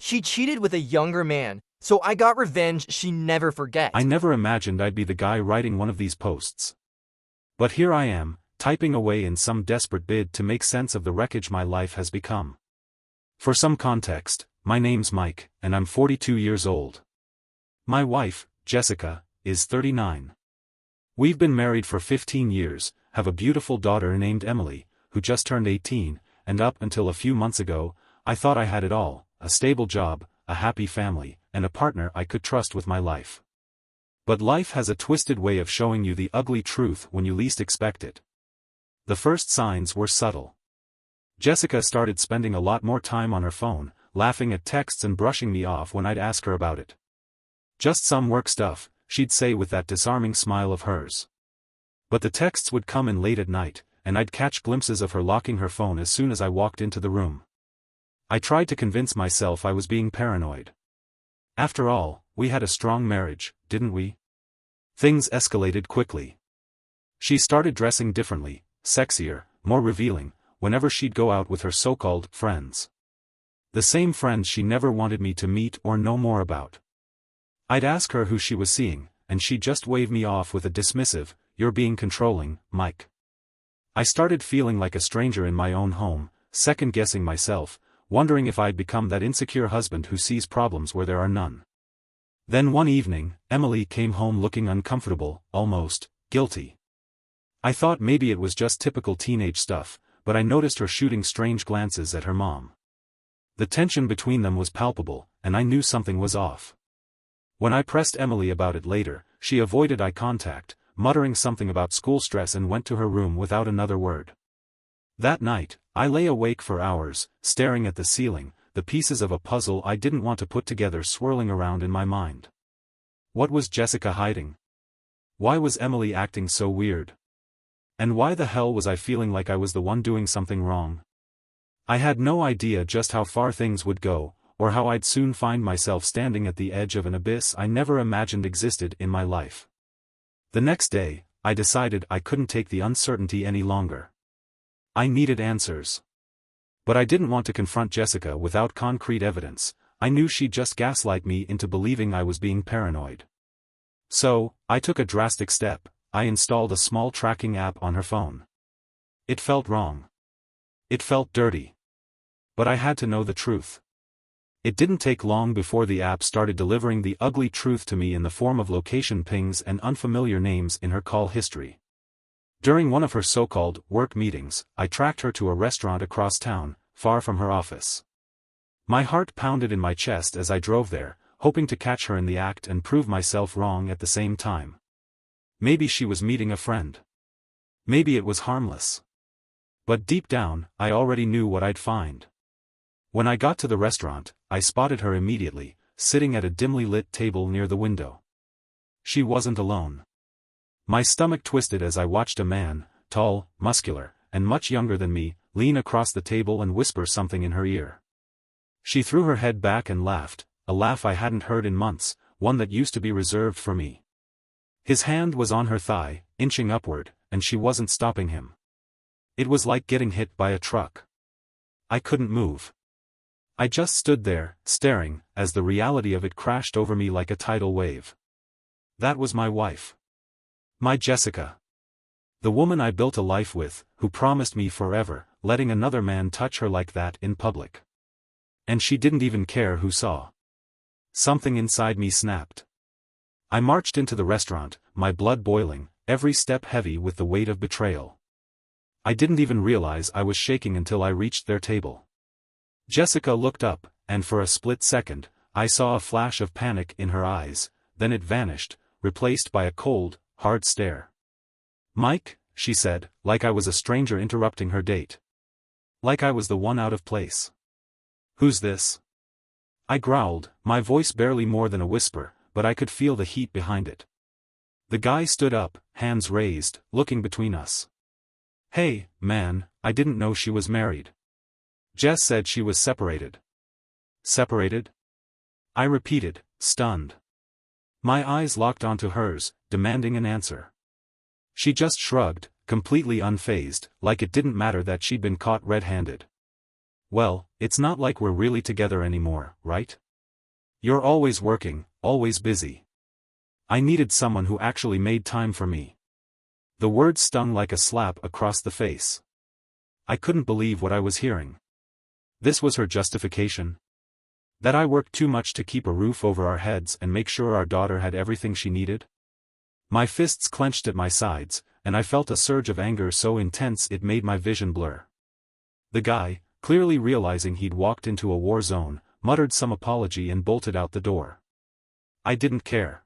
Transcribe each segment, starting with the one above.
She cheated with a younger man, so I got revenge she never I forget. never imagined I'd be the guy writing one of these posts. But here I am, typing away in some desperate bid to make sense of the wreckage my life has become. For some context, my name's Mike, and I'm 42 years old. My wife, Jessica, is 39. We've been married for 15 years, have a beautiful daughter named Emily, who just turned 18, and up until a few months ago, I thought I had it all: a stable job, a happy family, and a partner I could trust with my life. But life has a twisted way of showing you the ugly truth when you least expect it. The first signs were subtle. Jessica started spending a lot more time on her phone, laughing at texts and brushing me off when I'd ask her about it. Just some work stuff, she'd say with that disarming smile of hers. But the texts would come in late at night, and I'd catch glimpses of her locking her phone as soon as I walked into the room. I tried to convince myself I was being paranoid. After all, we had a strong marriage, didn't we? Things escalated quickly. She started dressing differently, sexier, more revealing, whenever she'd go out with her so-called friends. The same friends she never wanted me to meet or know more about. I'd ask her who she was seeing, and she'd just wave me off with a dismissive, "You're being controlling, Mike." I started feeling like a stranger in my own home, second-guessing myself, wondering if I'd become that insecure husband who sees problems where there are none. Then one evening, Emily came home looking uncomfortable, almost guilty. I thought maybe it was just typical teenage stuff, but I noticed her shooting strange glances at her mom. The tension between them was palpable, and I knew something was off. When I pressed Emily about it later, she avoided eye contact, muttering something about school stress, and went to her room without another word. That night, I lay awake for hours, staring at the ceiling, the pieces of a puzzle I didn't want to put together swirling around in my mind. What was Jessica hiding? Why was Emily acting so weird? And why the hell was I feeling like I was the one doing something wrong? I had no idea just how far things would go, or how I'd soon find myself standing at the edge of an abyss I never imagined existed in my life. The next day, I decided I couldn't take the uncertainty any longer. I needed answers. But I didn't want to confront Jessica without concrete evidence. I knew she'd just gaslight me into believing I was being paranoid. So, I took a drastic step. I installed a small tracking app on her phone. It felt wrong. It felt dirty. But I had to know the truth. It didn't take long before the app started delivering the ugly truth to me in the form of location pings and unfamiliar names in her call history. During one of her so-called work meetings, I tracked her to a restaurant across town, far from her office. My heart pounded in my chest as I drove there, hoping to catch her in the act and prove myself wrong at the same time. Maybe she was meeting a friend. Maybe it was harmless. But deep down, I already knew what I'd find. When I got to the restaurant, I spotted her immediately, sitting at a dimly lit table near the window. She wasn't alone. My stomach twisted as I watched a man, tall, muscular, and much younger than me, lean across the table and whisper something in her ear. She threw her head back and laughed, a laugh I hadn't heard in months, one that used to be reserved for me. His hand was on her thigh, inching upward, and she wasn't stopping him. It was like getting hit by a truck. I couldn't move. I just stood there, staring, as the reality of it crashed over me like a tidal wave. That was my wife. My Jessica. The woman I built a life with, who promised me forever, letting another man touch her like that in public. And she didn't even care who saw. Something inside me snapped. I marched into the restaurant, my blood boiling, every step heavy with the weight of betrayal. I didn't even realize I was shaking until I reached their table. Jessica looked up, and for a split second, I saw a flash of panic in her eyes, then it vanished, replaced by a cold, hard stare. "Mike," she said, like I was a stranger interrupting her date. Like I was the one out of place. "Who's this?" I growled, my voice barely more than a whisper, but I could feel the heat behind it. The guy stood up, hands raised, looking between us. "Hey, man, I didn't know she was married. Jess said she was separated." "Separated?" I repeated, stunned. My eyes locked onto hers, demanding an answer. She just shrugged, completely unfazed, like it didn't matter that she'd been caught red-handed. Well, it's not like we're really together anymore, right? You're always working, always busy. I needed someone who actually made time for me. The words stung like a slap across the face. I couldn't believe what I was hearing. This was her justification? That I worked too much to keep a roof over our heads and make sure our daughter had everything she needed? My fists clenched at my sides, and I felt a surge of anger so intense it made my vision blur. The guy, clearly realizing he'd walked into a war zone, muttered some apology and bolted out the door. I didn't care.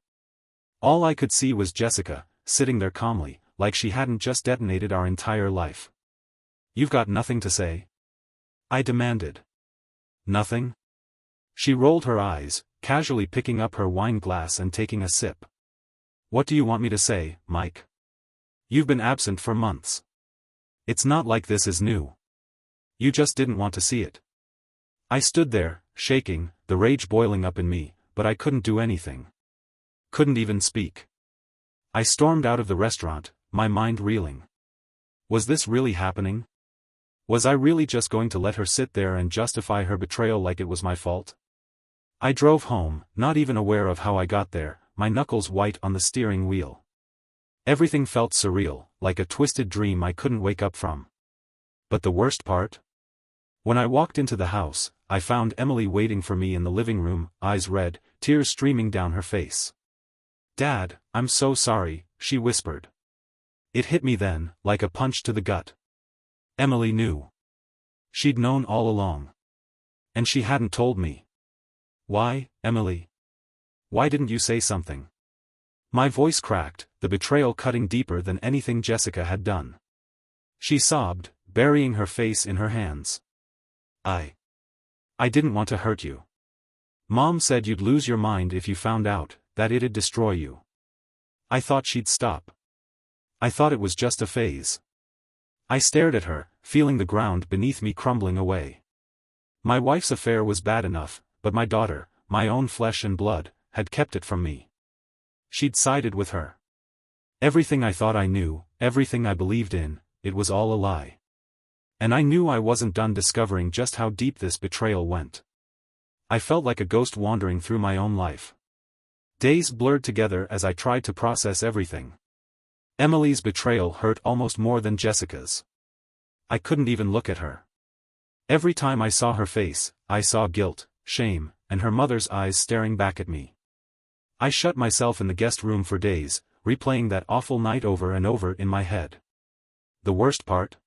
All I could see was Jessica, sitting there calmly, like she hadn't just detonated our entire life. "You've got nothing to say?" I demanded. "Nothing?" She rolled her eyes, casually picking up her wine glass and taking a sip. "What do you want me to say, Mike? You've been absent for months. It's not like this is new. You just didn't want to see it." I stood there, shaking, the rage boiling up in me, but I couldn't do anything. Couldn't even speak. I stormed out of the restaurant, my mind reeling. Was this really happening? Was I really just going to let her sit there and justify her betrayal like it was my fault? I drove home, not even aware of how I got there, my knuckles white on the steering wheel. Everything felt surreal, like a twisted dream I couldn't wake up from. But the worst part? When I walked into the house, I found Emily waiting for me in the living room, eyes red, tears streaming down her face. "Dad, I'm so sorry," she whispered. It hit me then, like a punch to the gut. Emily knew. She'd known all along. And she hadn't told me. "Why, Emily? Why didn't you say something?" My voice cracked, the betrayal cutting deeper than anything Jessica had done. She sobbed, burying her face in her hands. I didn't want to hurt you. Mom said you'd lose your mind if you found out, that it'd destroy you. I thought she'd stop. I thought it was just a phase." I stared at her, feeling the ground beneath me crumbling away. My wife's affair was bad enough, but my daughter, my own flesh and blood, had kept it from me. She'd sided with her. Everything I thought I knew, everything I believed in, it was all a lie. And I knew I wasn't done discovering just how deep this betrayal went. I felt like a ghost wandering through my own life. Days blurred together as I tried to process everything. Emily's betrayal hurt almost more than Jessica's. I couldn't even look at her. Every time I saw her face, I saw guilt, shame, and her mother's eyes staring back at me. I shut myself in the guest room for days, replaying that awful night over and over in my head. The worst part?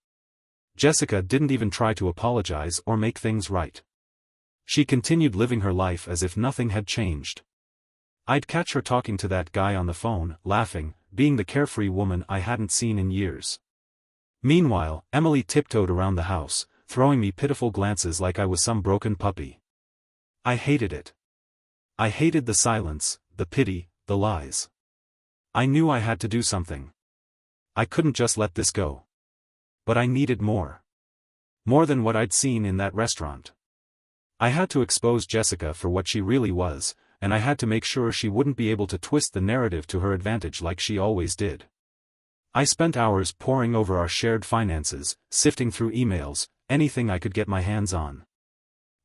Jessica didn't even try to apologize or make things right. She continued living her life as if nothing had changed. I'd catch her talking to that guy on the phone, laughing, being the carefree woman I hadn't seen in years. Meanwhile, Emily tiptoed around the house, throwing me pitiful glances like I was some broken puppy. I hated it. I hated the silence, the pity, the lies. I knew I had to do something. I couldn't just let this go. But I needed more. More than what I'd seen in that restaurant. I had to expose Jessica for what she really was, and I had to make sure she wouldn't be able to twist the narrative to her advantage like she always did. I spent hours poring over our shared finances, sifting through emails, anything I could get my hands on.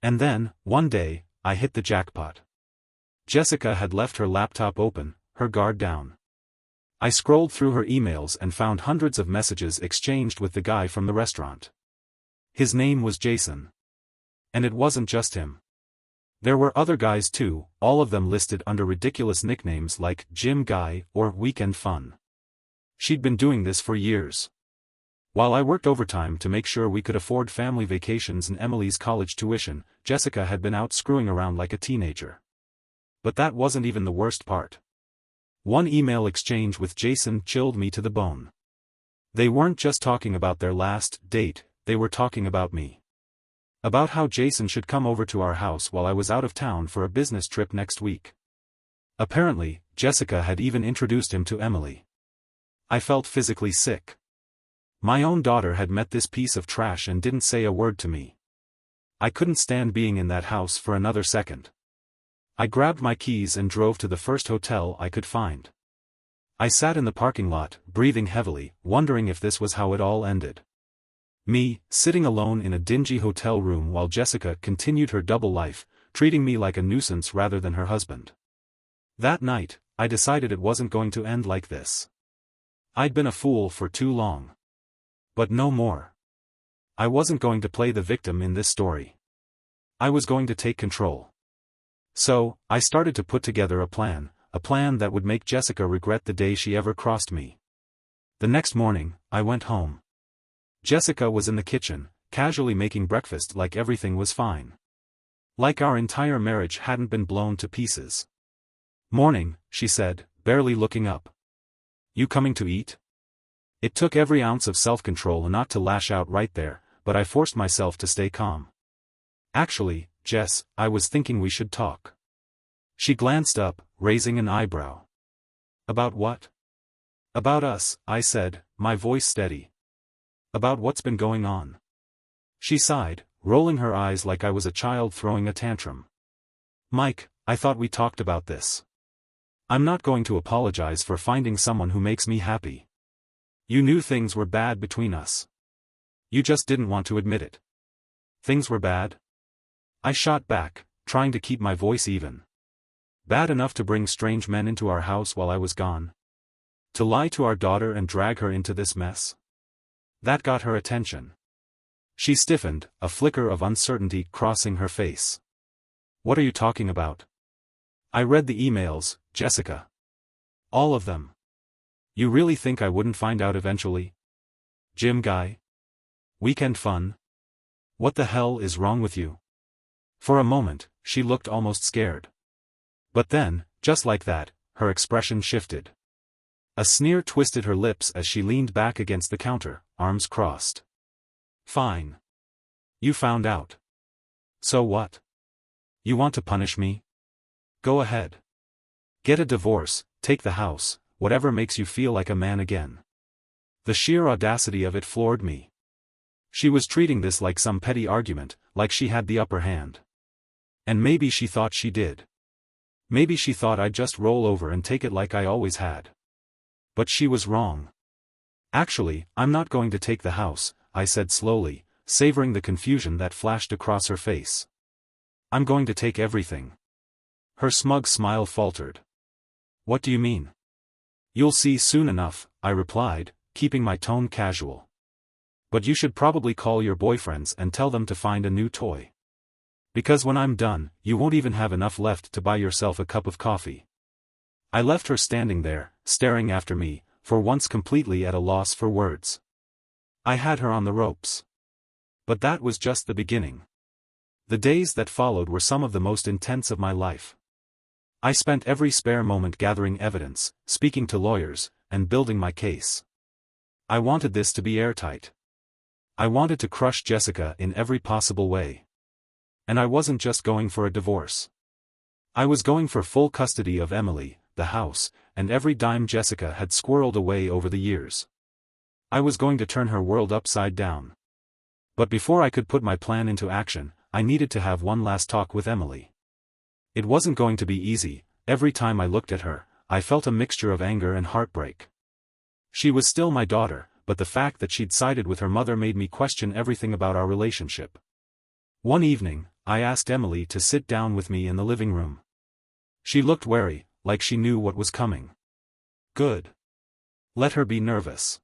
And then, one day, I hit the jackpot. Jessica had left her laptop open, her guard down. I scrolled through her emails and found hundreds of messages exchanged with the guy from the restaurant. His name was Jason. And it wasn't just him. There were other guys too, all of them listed under ridiculous nicknames like Gym Guy or Weekend Fun. She'd been doing this for years. While I worked overtime to make sure we could afford family vacations and Emily's college tuition, Jessica had been out screwing around like a teenager. But that wasn't even the worst part. One email exchange with Jason chilled me to the bone. They weren't just talking about their last date, they were talking about me. About how Jason should come over to our house while I was out of town for a business trip next week. Apparently, Jessica had even introduced him to Emily. I felt physically sick. My own daughter had met this piece of trash and didn't say a word to me. I couldn't stand being in that house for another second. I grabbed my keys and drove to the first hotel I could find. I sat in the parking lot, breathing heavily, wondering if this was how it all ended. Me, sitting alone in a dingy hotel room while Jessica continued her double life, treating me like a nuisance rather than her husband. That night, I decided it wasn't going to end like this. I'd been a fool for too long. But no more. I wasn't going to play the victim in this story. I was going to take control. So, I started to put together a plan that would make Jessica regret the day she ever crossed me. The next morning, I went home. Jessica was in the kitchen, casually making breakfast like everything was fine. Like our entire marriage hadn't been blown to pieces. "Morning," she said, barely looking up. "You coming to eat?" It took every ounce of self-control not to lash out right there, but I forced myself to stay calm. "Actually, Jess, I was thinking we should talk." She glanced up, raising an eyebrow. "About what?" "About us," I said, my voice steady. "About what's been going on." She sighed, rolling her eyes like I was a child throwing a tantrum. "Mike, I thought we talked about this. I'm not going to apologize for finding someone who makes me happy. You knew things were bad between us. You just didn't want to admit it." "Things were bad?" I shot back, trying to keep my voice even. "Bad enough to bring strange men into our house while I was gone? To lie to our daughter and drag her into this mess?" That got her attention. She stiffened, a flicker of uncertainty crossing her face. "What are you talking about?" "I read the emails, Jessica. All of them. You really think I wouldn't find out eventually? Gym guy? Weekend fun? What the hell is wrong with you?" For a moment, she looked almost scared. But then, just like that, her expression shifted. A sneer twisted her lips as she leaned back against the counter, arms crossed. "Fine. You found out. So what? You want to punish me? Go ahead. Get a divorce, take the house, whatever makes you feel like a man again." The sheer audacity of it floored me. She was treating this like some petty argument, like she had the upper hand. And maybe she thought she did. Maybe she thought I'd just roll over and take it like I always had. But she was wrong. "Actually, I'm not going to take the house," I said slowly, savoring the confusion that flashed across her face. "I'm going to take everything." Her smug smile faltered. "What do you mean?" "You'll see soon enough," I replied, keeping my tone casual. "But you should probably call your boyfriends and tell them to find a new toy. Because when I'm done, you won't even have enough left to buy yourself a cup of coffee." I left her standing there, staring after me, for once completely at a loss for words. I had her on the ropes. But that was just the beginning. The days that followed were some of the most intense of my life. I spent every spare moment gathering evidence, speaking to lawyers, and building my case. I wanted this to be airtight. I wanted to crush Jessica in every possible way. And I wasn't just going for a divorce. I was going for full custody of Emily, the house, and every dime Jessica had squirreled away over the years. I was going to turn her world upside down. But before I could put my plan into action, I needed to have one last talk with Emily. It wasn't going to be easy. Every time I looked at her, I felt a mixture of anger and heartbreak. She was still my daughter, but the fact that she'd sided with her mother made me question everything about our relationship. One evening, I asked Emily to sit down with me in the living room. She looked wary, like she knew what was coming. "Good. Let her be nervous."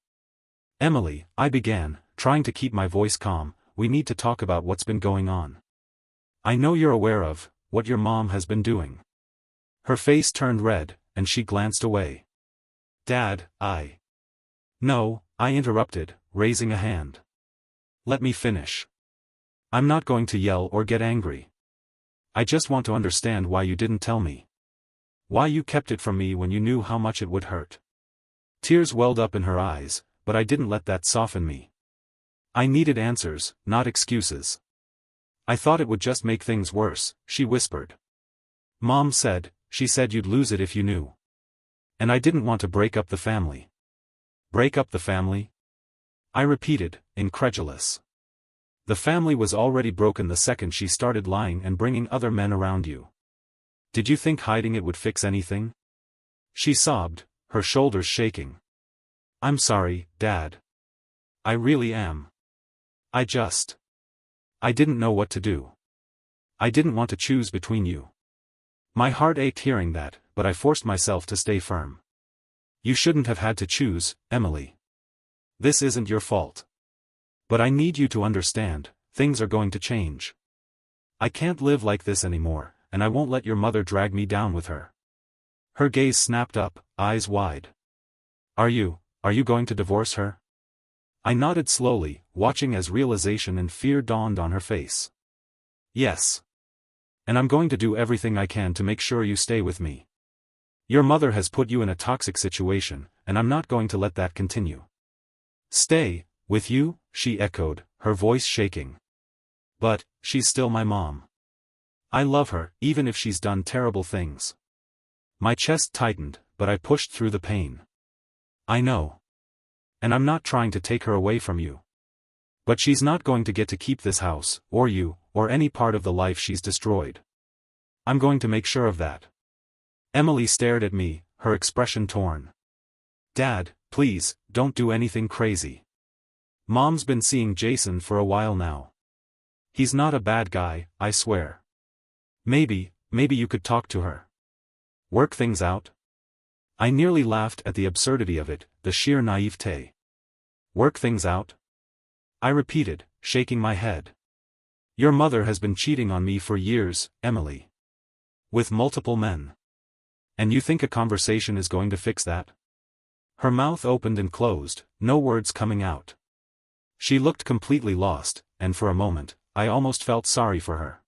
"Emily," I began, trying to keep my voice calm, "we need to talk about what's been going on. I know you're aware of what your mom has been doing." Her face turned red, and she glanced away. "Dad, No," I interrupted, raising a hand. "Let me finish. I'm not going to yell or get angry. I just want to understand why you didn't tell me. Why you kept it from me when you knew how much it would hurt." Tears welled up in her eyes, but I didn't let that soften me. I needed answers, not excuses. "I thought it would just make things worse," she whispered. She said you'd lose it if you knew. And I didn't want to break up the family." "Break up the family?" I repeated, incredulous. "The family was already broken the second she started lying and bringing other men around you. Did you think hiding it would fix anything?" She sobbed, her shoulders shaking. "I'm sorry, Dad. I really am. I didn't know what to do. I didn't want to choose between you. My heart ached hearing that, but I forced myself to stay firm. You shouldn't have had to choose, Emily. This isn't your fault. But I need you to understand, things are going to change. I can't live like this anymore, and I won't let your mother drag me down with her. Her gaze snapped up, eyes wide. Are you going to divorce her? I nodded slowly, watching as realization and fear dawned on her face. Yes. And I'm going to do everything I can to make sure you stay with me. Your mother has put you in a toxic situation, and I'm not going to let that continue. Stay, with you? She echoed, her voice shaking. But, she's still my mom. I love her, even if she's done terrible things. My chest tightened, but I pushed through the pain. I know. And I'm not trying to take her away from you. But she's not going to get to keep this house, or you, or any part of the life she's destroyed. I'm going to make sure of that. Emily stared at me, her expression torn. Dad, please, don't do anything crazy. Mom's been seeing Jason for a while now. He's not a bad guy, I swear. Maybe you could talk to her. Work things out? I nearly laughed at the absurdity of it, the sheer naivete. Work things out? I repeated, shaking my head. Your mother has been cheating on me for years, Emily. With multiple men. And you think a conversation is going to fix that? Her mouth opened and closed, no words coming out. She looked completely lost, and for a moment, I almost felt sorry for her.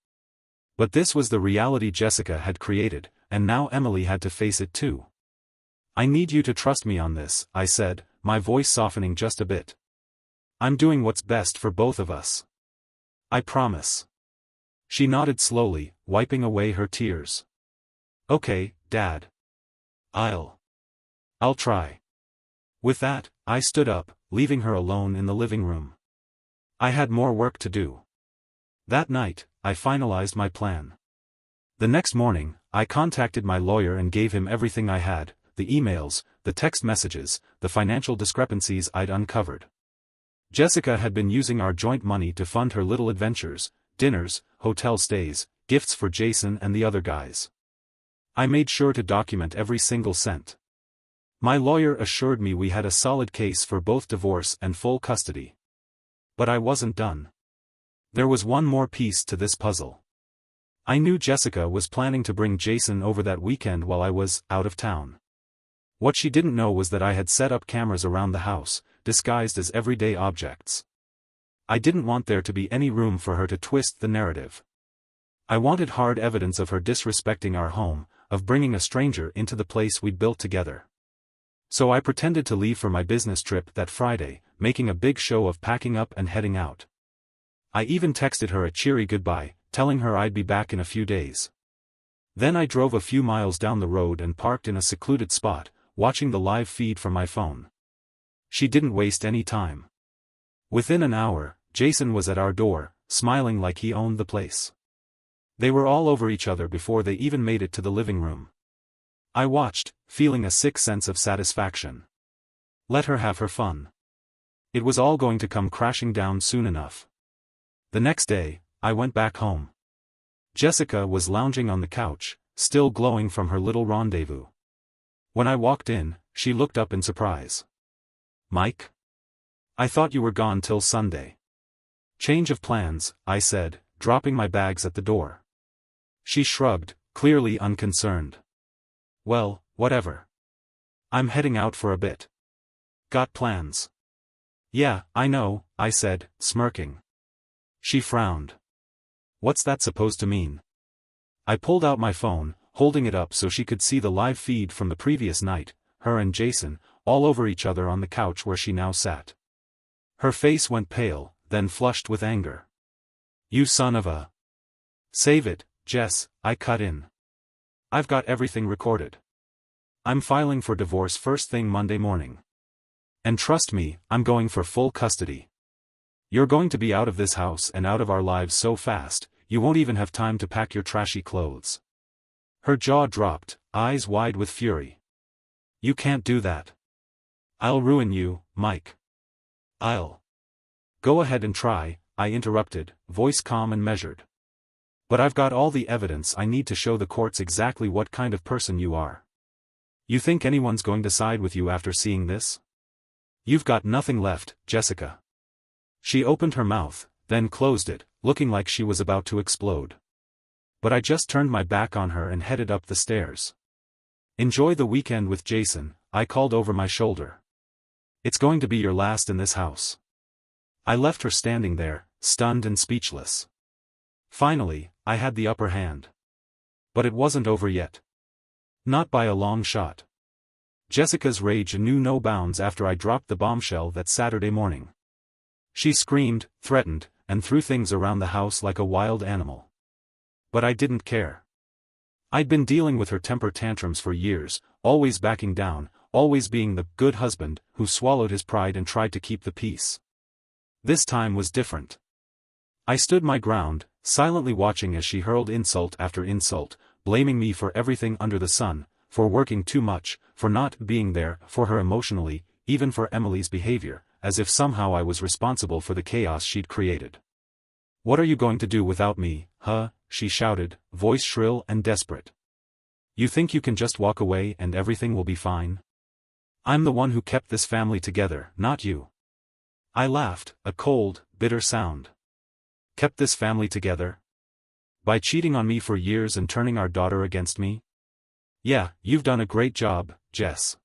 But this was the reality Jessica had created, and now Emily had to face it too. I need you to trust me on this, I said, my voice softening just a bit. I'm doing what's best for both of us. I promise. She nodded slowly, wiping away her tears. Okay, Dad. I'll try. With that, I stood up, leaving her alone in the living room. I had more work to do. That night, I finalized my plan. The next morning, I contacted my lawyer and gave him everything I had, the emails, the text messages, the financial discrepancies I'd uncovered. Jessica had been using our joint money to fund her little adventures, dinners, hotel stays, gifts for Jason and the other guys. I made sure to document every single cent. My lawyer assured me we had a solid case for both divorce and full custody. But I wasn't done. There was one more piece to this puzzle. I knew Jessica was planning to bring Jason over that weekend while I was out of town. What she didn't know was that I had set up cameras around the house, disguised as everyday objects. I didn't want there to be any room for her to twist the narrative. I wanted hard evidence of her disrespecting our home, of bringing a stranger into the place we'd built together. So I pretended to leave for my business trip that Friday, making a big show of packing up and heading out. I even texted her a cheery goodbye, telling her I'd be back in a few days. Then I drove a few miles down the road and parked in a secluded spot, watching the live feed from my phone. She didn't waste any time. Within an hour, Jason was at our door, smiling like he owned the place. They were all over each other before they even made it to the living room. I watched, feeling a sick sense of satisfaction. Let her have her fun. It was all going to come crashing down soon enough. The next day, I went back home. Jessica was lounging on the couch, still glowing from her little rendezvous. When I walked in, she looked up in surprise. Mike? I thought you were gone till Sunday. Change of plans, I said, dropping my bags at the door. She shrugged, clearly unconcerned. Well, whatever. I'm heading out for a bit. Got plans? Yeah, I know, I said, smirking. She frowned. What's that supposed to mean? I pulled out my phone, holding it up so she could see the live feed from the previous night, her and Jason, all over each other on the couch where she now sat. Her face went pale, then flushed with anger. You son of a... Save it, Jess, I cut in. I've got everything recorded. I'm filing for divorce first thing Monday morning. And trust me, I'm going for full custody. You're going to be out of this house and out of our lives so fast, you won't even have time to pack your trashy clothes. Her jaw dropped, eyes wide with fury. You can't do that. I'll ruin you, Mike. I'll. Go ahead and try, I interrupted, voice calm and measured. But I've got all the evidence I need to show the courts exactly what kind of person you are. You think anyone's going to side with you after seeing this? You've got nothing left, Jessica. She opened her mouth, then closed it, looking like she was about to explode. But I just turned my back on her and headed up the stairs. Enjoy the weekend with Jason, I called over my shoulder. It's going to be your last in this house. I left her standing there, stunned and speechless. Finally, I had the upper hand. But it wasn't over yet. Not by a long shot. Jessica's rage knew no bounds after I dropped the bombshell that Saturday morning. She screamed, threatened, and threw things around the house like a wild animal. But I didn't care. I'd been dealing with her temper tantrums for years, always backing down, always being the good husband who swallowed his pride and tried to keep the peace. This time was different. I stood my ground, silently watching as she hurled insult after insult, blaming me for everything under the sun, for working too much, for not being there for her emotionally, even for Emily's behavior, as if somehow I was responsible for the chaos she'd created. "What are you going to do without me, huh?" she shouted, voice shrill and desperate. "You think you can just walk away and everything will be fine? I'm the one who kept this family together, not you." I laughed, a cold, bitter sound. Kept this family together? By cheating on me for years and turning our daughter against me? Yeah, you've done a great job, Jess.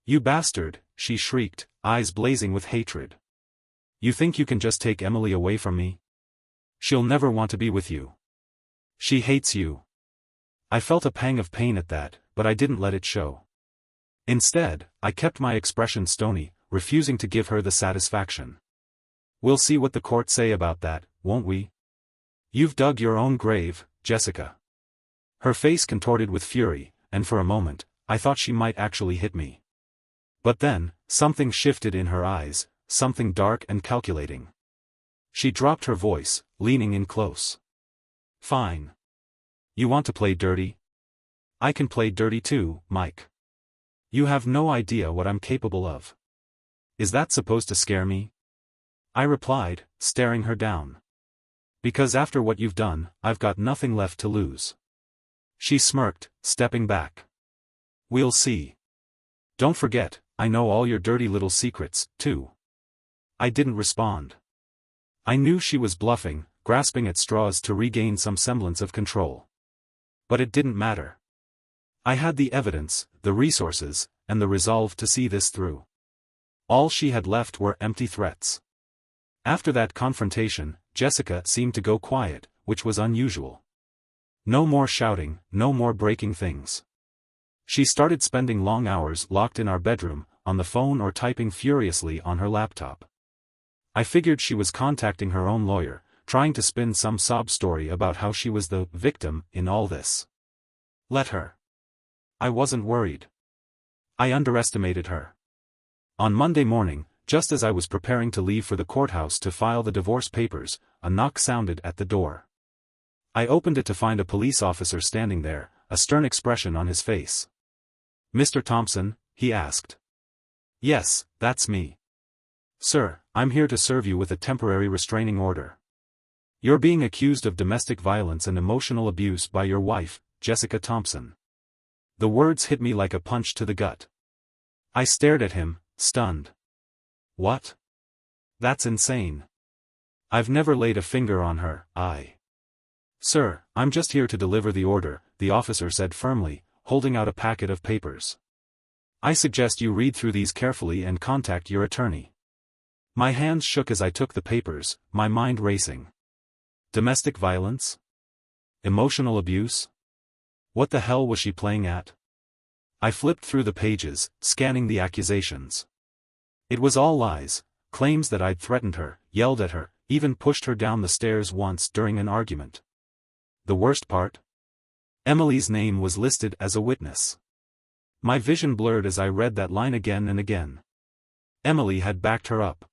You bastard, she shrieked, eyes blazing with hatred. You think you can just take Emily away from me? She'll never want to be with you. She hates you. I felt a pang of pain at that, but I didn't let it show. Instead, I kept my expression stony, refusing to give her the satisfaction. We'll see what the courts say about that, won't we? You've dug your own grave, Jessica. Her face contorted with fury, and for a moment, I thought she might actually hit me. But then, something shifted in her eyes, something dark and calculating. She dropped her voice, leaning in close. Fine. You want to play dirty? I can play dirty too, Mike. You have no idea what I'm capable of. Is that supposed to scare me? I replied, staring her down. Because after what you've done, I've got nothing left to lose. She smirked, stepping back. We'll see. Don't forget, I know all your dirty little secrets, too. I didn't respond. I knew she was bluffing, grasping at straws to regain some semblance of control. But it didn't matter. I had the evidence, the resources, and the resolve to see this through. All she had left were empty threats. After that confrontation, Jessica seemed to go quiet, which was unusual. No more shouting, no more breaking things. She started spending long hours locked in our bedroom, on the phone or typing furiously on her laptop. I figured she was contacting her own lawyer, trying to spin some sob story about how she was the victim in all this. Let her. I wasn't worried. I underestimated her. On Monday morning, just as I was preparing to leave for the courthouse to file the divorce papers, a knock sounded at the door. I opened it to find a police officer standing there, a stern expression on his face. "Mr. Thompson?" he asked. "Yes, that's me. Sir, I'm here to serve you with a temporary restraining order. You're being accused of domestic violence and emotional abuse by your wife, Jessica Thompson." The words hit me like a punch to the gut. I stared at him, stunned. What? That's insane. I've never laid a finger on her, Sir, I'm just here to deliver the order, the officer said firmly, holding out a packet of papers. I suggest you read through these carefully and contact your attorney. My hands shook as I took the papers, my mind racing. Domestic violence? Emotional abuse? What the hell was she playing at? I flipped through the pages, scanning the accusations. It was all lies, claims that I'd threatened her, yelled at her, even pushed her down the stairs once during an argument. The worst part? Emily's name was listed as a witness. My vision blurred as I read that line again and again. Emily had backed her up.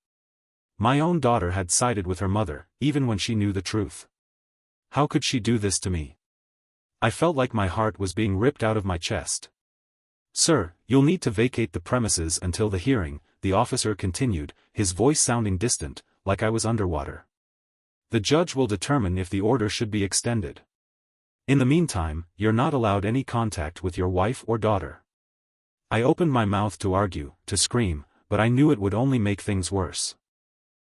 My own daughter had sided with her mother, even when she knew the truth. How could she do this to me? I felt like my heart was being ripped out of my chest. Sir, you'll need to vacate the premises until the hearing, the officer continued, his voice sounding distant, like I was underwater. The judge will determine if the order should be extended. In the meantime, you're not allowed any contact with your wife or daughter. I opened my mouth to argue, to scream, but I knew it would only make things worse.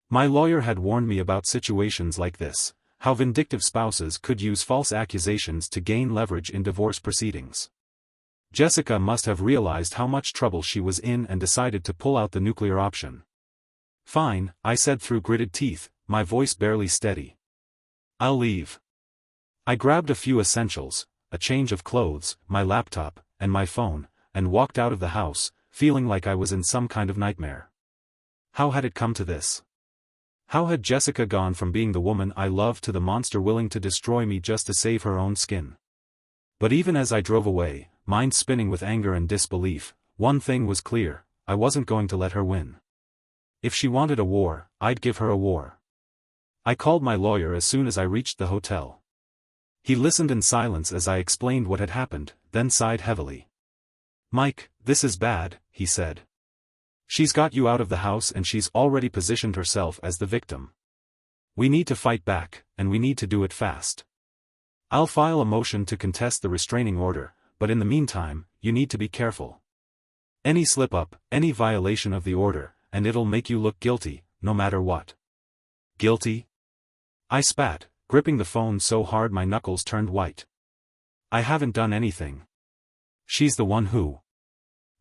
My lawyer had warned me about situations like this, how vindictive spouses could use false accusations to gain leverage in divorce proceedings. Jessica must have realized how much trouble she was in and decided to pull out the nuclear option. Fine, I said through gritted teeth, my voice barely steady. I'll leave. I grabbed a few essentials, a change of clothes, my laptop, and my phone, and walked out of the house, feeling like I was in some kind of nightmare. How had it come to this? How had Jessica gone from being the woman I loved to the monster willing to destroy me just to save her own skin? But even as I drove away, mind spinning with anger and disbelief, one thing was clear, I wasn't going to let her win. If she wanted a war, I'd give her a war. I called my lawyer as soon as I reached the hotel. He listened in silence as I explained what had happened, then sighed heavily. Mike, this is bad, he said. She's got you out of the house and she's already positioned herself as the victim. We need to fight back, and we need to do it fast. I'll file a motion to contest the restraining order, but in the meantime, you need to be careful. Any slip-up, any violation of the order, and it'll make you look guilty, no matter what. Guilty? I spat, gripping the phone so hard my knuckles turned white. I haven't done anything. She's the one who.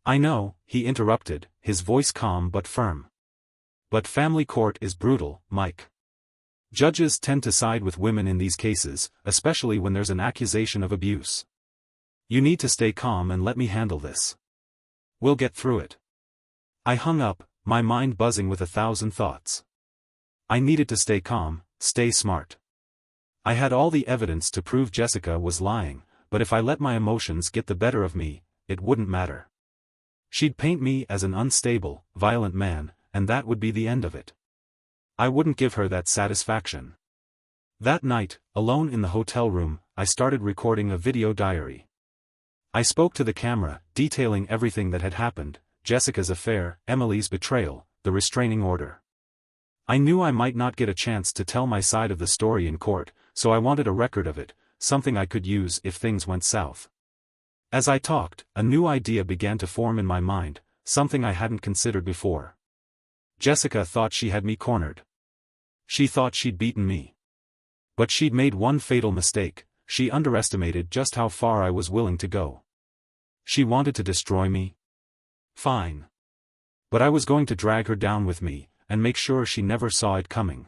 I know, he interrupted, his voice calm but firm. But family court is brutal, Mike. Judges tend to side with women in these cases, especially when there's an accusation of abuse. You need to stay calm and let me handle this. We'll get through it. I hung up, my mind buzzing with 1,000 thoughts. I needed to stay calm, stay smart. I had all the evidence to prove Jessica was lying, but if I let my emotions get the better of me, it wouldn't matter. She'd paint me as an unstable, violent man, and that would be the end of it. I wouldn't give her that satisfaction. That night, alone in the hotel room, I started recording a video diary. I spoke to the camera, detailing everything that had happened, Jessica's affair, Emily's betrayal, the restraining order. I knew I might not get a chance to tell my side of the story in court, so I wanted a record of it, something I could use if things went south. As I talked, a new idea began to form in my mind, something I hadn't considered before. Jessica thought she had me cornered. She thought she'd beaten me. But she'd made one fatal mistake, she underestimated just how far I was willing to go. She wanted to destroy me? Fine. But I was going to drag her down with me, and make sure she never saw it coming.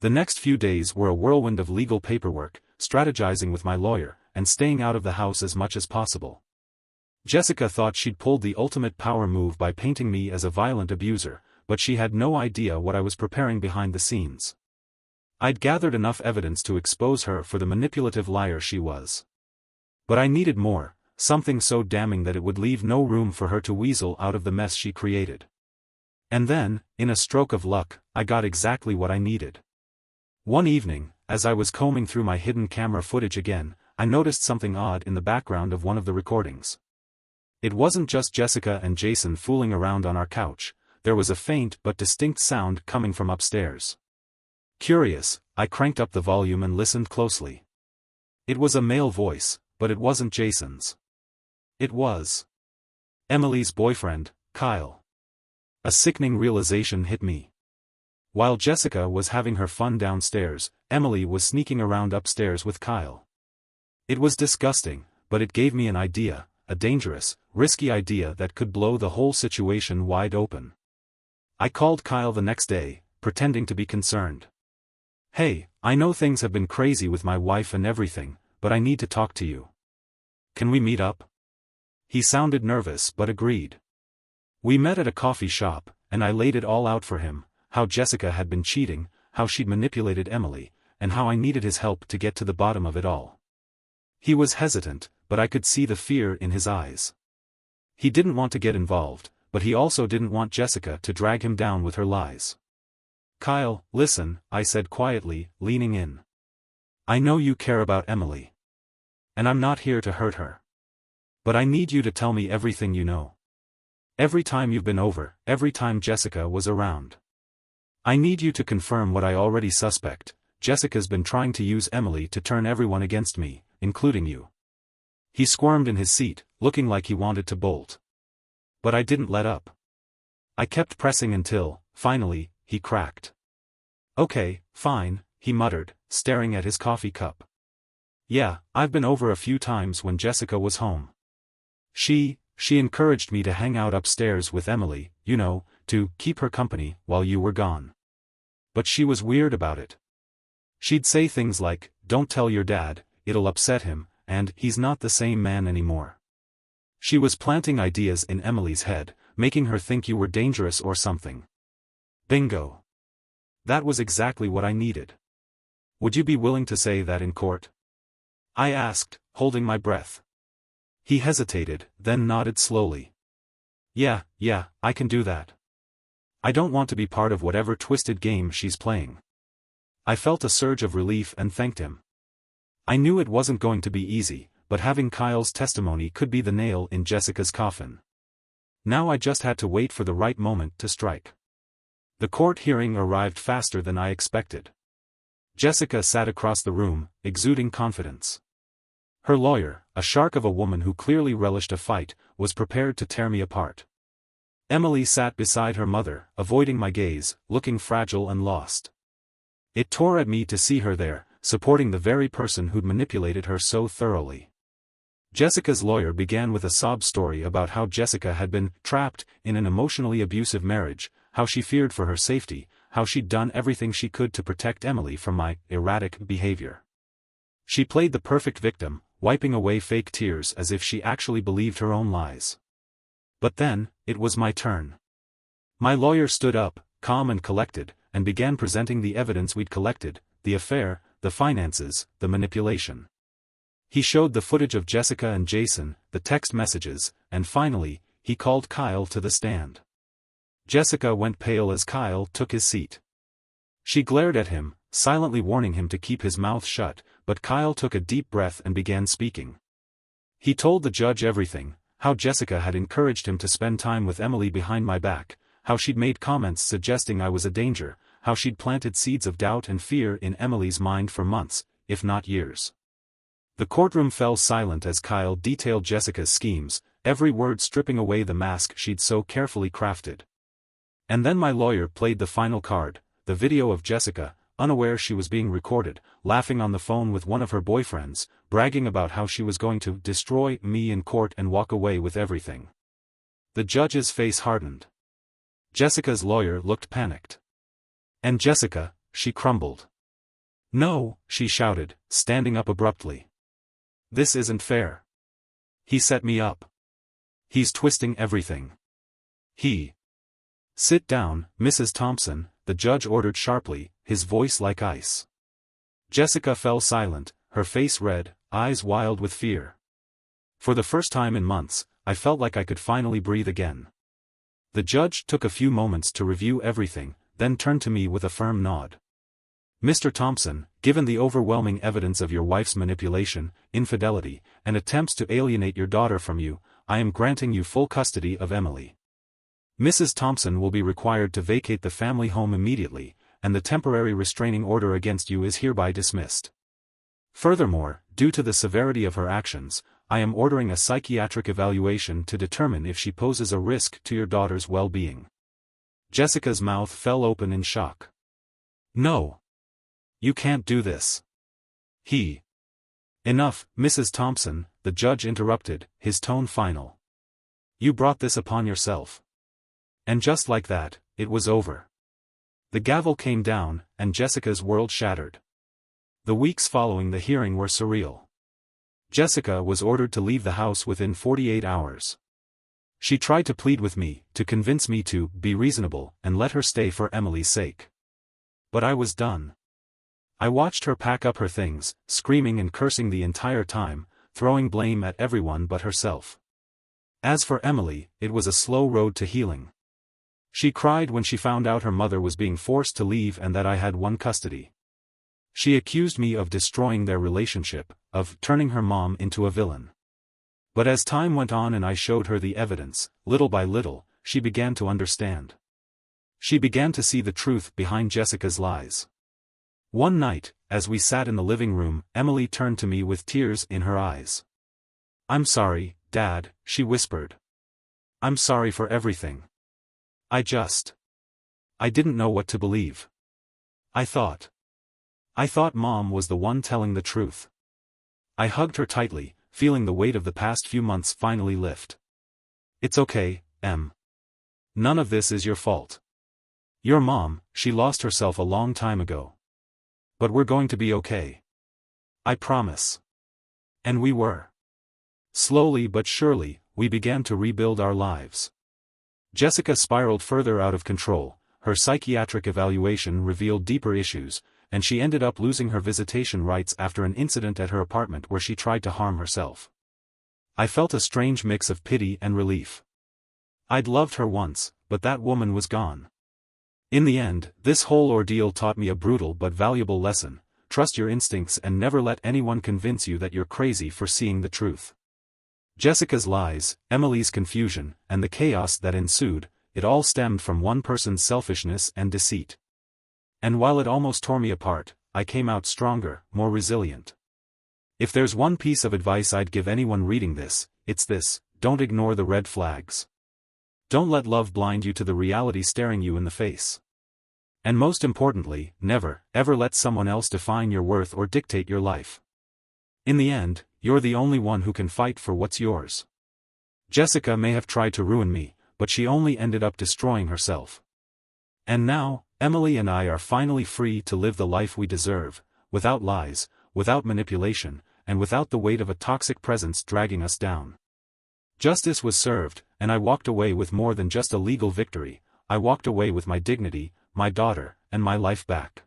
The next few days were a whirlwind of legal paperwork, strategizing with my lawyer, and staying out of the house as much as possible. Jessica thought she'd pulled the ultimate power move by painting me as a violent abuser, but she had no idea what I was preparing behind the scenes. I'd gathered enough evidence to expose her for the manipulative liar she was. But I needed more, something so damning that it would leave no room for her to weasel out of the mess she created. And then, in a stroke of luck, I got exactly what I needed. One evening, as I was combing through my hidden camera footage again, I noticed something odd in the background of one of the recordings. It wasn't just Jessica and Jason fooling around on our couch, there was a faint but distinct sound coming from upstairs. Curious, I cranked up the volume and listened closely. It was a male voice, but it wasn't Jason's. It was Emily's boyfriend, Kyle. A sickening realization hit me. While Jessica was having her fun downstairs, Emily was sneaking around upstairs with Kyle. It was disgusting, but it gave me an idea, a dangerous, risky idea that could blow the whole situation wide open. I called Kyle the next day, pretending to be concerned. Hey, I know things have been crazy with my wife and everything, but I need to talk to you. Can we meet up? He sounded nervous but agreed. We met at a coffee shop, and I laid it all out for him, how Jessica had been cheating, how she'd manipulated Emily, and how I needed his help to get to the bottom of it all. He was hesitant, but I could see the fear in his eyes. He didn't want to get involved, but he also didn't want Jessica to drag him down with her lies. Kyle, listen, I said quietly, leaning in. I know you care about Emily. And I'm not here to hurt her. But I need you to tell me everything you know. Every time you've been over, every time Jessica was around. I need you to confirm what I already suspect. Jessica's been trying to use Emily to turn everyone against me, including you." He squirmed in his seat, looking like he wanted to bolt. But I didn't let up. I kept pressing until, finally, he cracked. "Okay, fine," he muttered, staring at his coffee cup. "Yeah, I've been over a few times when Jessica was home. She encouraged me to hang out upstairs with Emily, you know, to keep her company while you were gone. But she was weird about it. She'd say things like, 'Don't tell your dad, it'll upset him,' and 'he's not the same man anymore.' She was planting ideas in Emily's head, making her think you were dangerous or something." Bingo. That was exactly what I needed. "Would you be willing to say that in court?" I asked, holding my breath. He hesitated, then nodded slowly. Yeah, I can do that. I don't want to be part of whatever twisted game she's playing." I felt a surge of relief and thanked him. I knew it wasn't going to be easy, but having Kyle's testimony could be the nail in Jessica's coffin. Now I just had to wait for the right moment to strike. The court hearing arrived faster than I expected. Jessica sat across the room, exuding confidence. Her lawyer, a shark of a woman who clearly relished a fight, was prepared to tear me apart. Emily sat beside her mother, avoiding my gaze, looking fragile and lost. It tore at me to see her there, supporting the very person who'd manipulated her so thoroughly. Jessica's lawyer began with a sob story about how Jessica had been trapped in an emotionally abusive marriage, how she feared for her safety, how she'd done everything she could to protect Emily from my erratic behavior. She played the perfect victim, wiping away fake tears as if she actually believed her own lies. But then, it was my turn. My lawyer stood up, calm and collected, and began presenting the evidence we'd collected, the affair, the finances, the manipulation. He showed the footage of Jessica and Jason, the text messages, and finally, he called Kyle to the stand. Jessica went pale as Kyle took his seat. She glared at him, silently warning him to keep his mouth shut, but Kyle took a deep breath and began speaking. He told the judge everything, how Jessica had encouraged him to spend time with Emily behind my back, how she'd made comments suggesting I was a danger, how she'd planted seeds of doubt and fear in Emily's mind for months, if not years. The courtroom fell silent as Kyle detailed Jessica's schemes, every word stripping away the mask she'd so carefully crafted. And then my lawyer played the final card, the video of Jessica, unaware she was being recorded, laughing on the phone with one of her boyfriends, bragging about how she was going to destroy me in court and walk away with everything. The judge's face hardened. Jessica's lawyer looked panicked. "And Jessica," she crumbled. "No," she shouted, standing up abruptly. "This isn't fair. He set me up. He's twisting everything. He—" "Sit down, Mrs. Thompson," the judge ordered sharply, his voice like ice. Jessica fell silent, her face red, eyes wild with fear. For the first time in months, I felt like I could finally breathe again. The judge took a few moments to review everything, then turned to me with a firm nod. "Mr. Thompson, given the overwhelming evidence of your wife's manipulation, infidelity, and attempts to alienate your daughter from you, I am granting you full custody of Emily. Mrs. Thompson will be required to vacate the family home immediately, and the temporary restraining order against you is hereby dismissed. Furthermore, due to the severity of her actions, I am ordering a psychiatric evaluation to determine if she poses a risk to your daughter's well-being." Jessica's mouth fell open in shock. "No. You can't do this. He—" "Enough, Mrs. Thompson," the judge interrupted, his tone final. "You brought this upon yourself." And just like that, it was over. The gavel came down, and Jessica's world shattered. The weeks following the hearing were surreal. Jessica was ordered to leave the house within 48 hours. She tried to plead with me, to convince me to be reasonable and let her stay for Emily's sake. But I was done. I watched her pack up her things, screaming and cursing the entire time, throwing blame at everyone but herself. As for Emily, it was a slow road to healing. She cried when she found out her mother was being forced to leave and that I had won custody. She accused me of destroying their relationship, of turning her mom into a villain. But as time went on and I showed her the evidence, little by little, she began to understand. She began to see the truth behind Jessica's lies. One night, as we sat in the living room, Emily turned to me with tears in her eyes. "I'm sorry, Dad," she whispered. "I'm sorry for everything. I didn't know what to believe. I thought Mom was the one telling the truth." I hugged her tightly, feeling the weight of the past few months finally lift. "It's okay, Em. None of this is your fault. Your mom, she lost herself a long time ago. But we're going to be okay. I promise." And we were. Slowly but surely, we began to rebuild our lives. Jessica spiraled further out of control, her psychiatric evaluation revealed deeper issues, and she ended up losing her visitation rights after an incident at her apartment where she tried to harm herself. I felt a strange mix of pity and relief. I'd loved her once, but that woman was gone. In the end, this whole ordeal taught me a brutal but valuable lesson: trust your instincts and never let anyone convince you that you're crazy for seeing the truth. Jessica's lies, Emily's confusion, and the chaos that ensued, it all stemmed from one person's selfishness and deceit. And while it almost tore me apart, I came out stronger, more resilient. If there's one piece of advice I'd give anyone reading this, it's this: don't ignore the red flags. Don't let love blind you to the reality staring you in the face. And most importantly, never, ever let someone else define your worth or dictate your life. In the end, you're the only one who can fight for what's yours. Jessica may have tried to ruin me, but she only ended up destroying herself. And now, Emily and I are finally free to live the life we deserve, without lies, without manipulation, and without the weight of a toxic presence dragging us down. Justice was served, and I walked away with more than just a legal victory. I walked away with my dignity, my daughter, and my life back.